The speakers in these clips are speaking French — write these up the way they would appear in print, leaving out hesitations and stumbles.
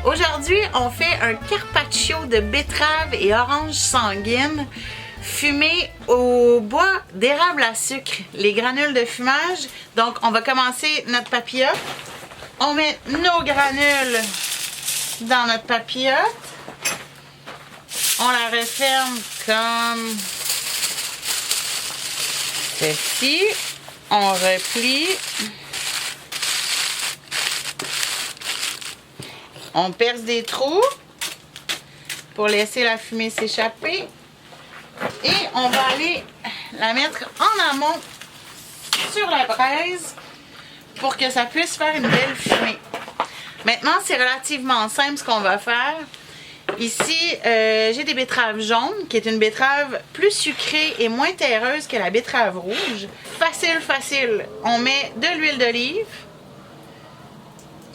Aujourd'hui, on fait un carpaccio de betterave et orange sanguine fumé au bois d'érable à sucre, les granules de fumage. Donc, on va commencer notre papillote. On met nos granules dans notre papillote. On la referme comme ceci. On replie. On perce des trous pour laisser la fumée s'échapper. Et on va aller la mettre en amont sur la braise pour que ça puisse faire une belle fumée. Maintenant, c'est relativement simple ce qu'on va faire. Ici, j'ai des betteraves jaunes, qui est une betterave plus sucrée et moins terreuse que la betterave rouge. Facile, facile. On met de l'huile d'olive.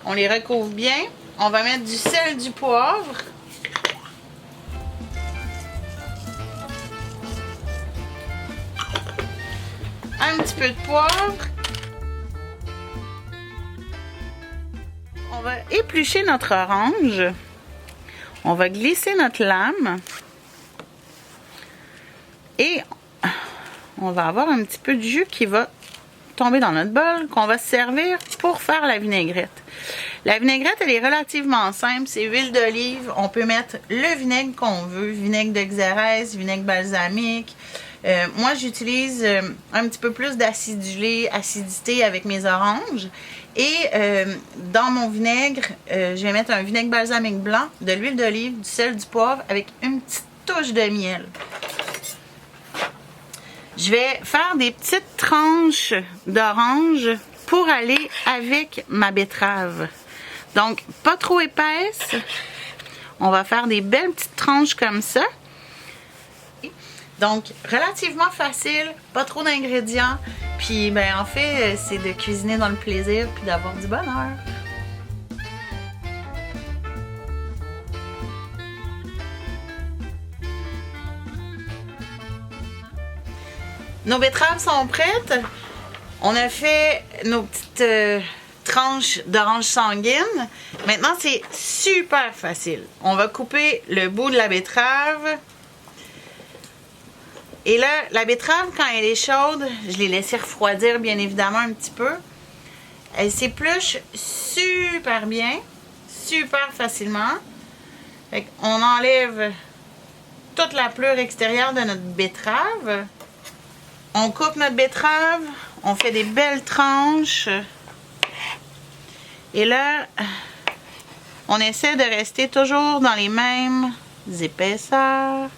On les recouvre bien. On va mettre du sel, du poivre. Un petit peu de poivre. On va éplucher notre orange. On va glisser notre lame. Et on va avoir un petit peu de jus qui va tomber dans notre bol, qu'on va se servir pour faire la vinaigrette. La vinaigrette, elle est relativement simple. C'est huile d'olive. On peut mettre le vinaigre qu'on veut. Vinaigre de Xérès, vinaigre balsamique. Moi, j'utilise un petit peu plus d'acidité avec mes oranges. Et dans mon vinaigre, je vais mettre un vinaigre balsamique blanc, de l'huile d'olive, du sel, du poivre avec une petite touche de miel. Je vais faire des petites tranches d'orange pour aller avec ma betterave. Donc, pas trop épaisse. On va faire des belles petites tranches comme ça. Donc, relativement facile, pas trop d'ingrédients. Puis, ben, en fait, c'est de cuisiner dans le plaisir puis d'avoir du bonheur. Nos betteraves sont prêtes. On a fait nos petites tranches d'orange sanguine. Maintenant, c'est super facile. On va couper le bout de la betterave. Et là, la betterave, quand elle est chaude, je l'ai laissée refroidir bien évidemment un petit peu. Elle s'épluche super bien, super facilement. Fait qu'on enlève toute la pleure extérieure de notre betterave. On coupe notre betterave, on fait des belles tranches. Et là, on essaie de rester toujours dans les mêmes épaisseurs.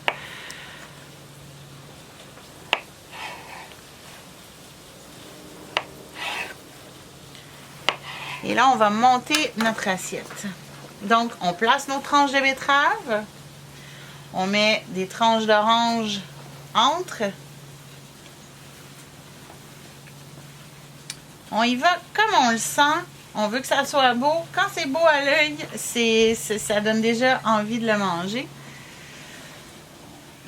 Et là, on va monter notre assiette. Donc, on place nos tranches de betterave. On met des tranches d'orange entre. On y va comme on le sent. On veut que ça soit beau. Quand c'est beau à l'œil, ça donne déjà envie de le manger.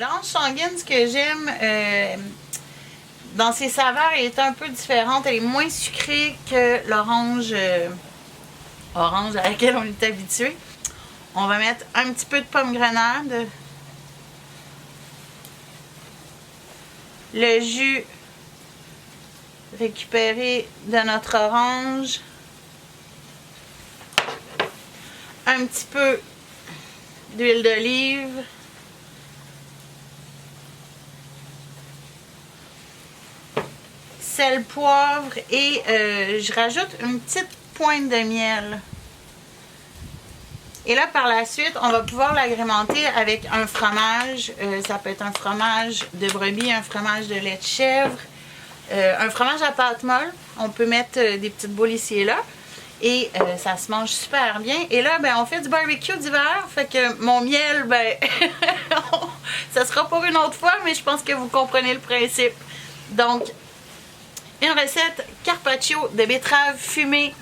L'orange sanguine, ce que j'aime dans ses saveurs, elle est un peu différente. Elle est moins sucrée que l'orange orange à laquelle on est habitué. On va mettre un petit peu de pomme grenade. Le jus récupéré de notre orange. Un petit peu d'huile d'olive. Sel, poivre et je rajoute une petite pointe de miel. Et là, par la suite, on va pouvoir l'agrémenter avec un fromage. Ça peut être un fromage de brebis, un fromage de lait de chèvre, un fromage à pâte molle. On peut mettre des petites boules ici et là. Et ça se mange super bien. Et là, ben, on fait du barbecue d'hiver. Fait que mon miel, ben, ça sera pour une autre fois, mais je pense que vous comprenez le principe. Donc, une recette carpaccio de betterave fumée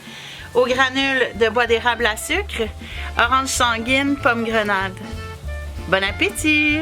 aux granules de bois d'érable à sucre, orange sanguine, pomme grenade. Bon appétit!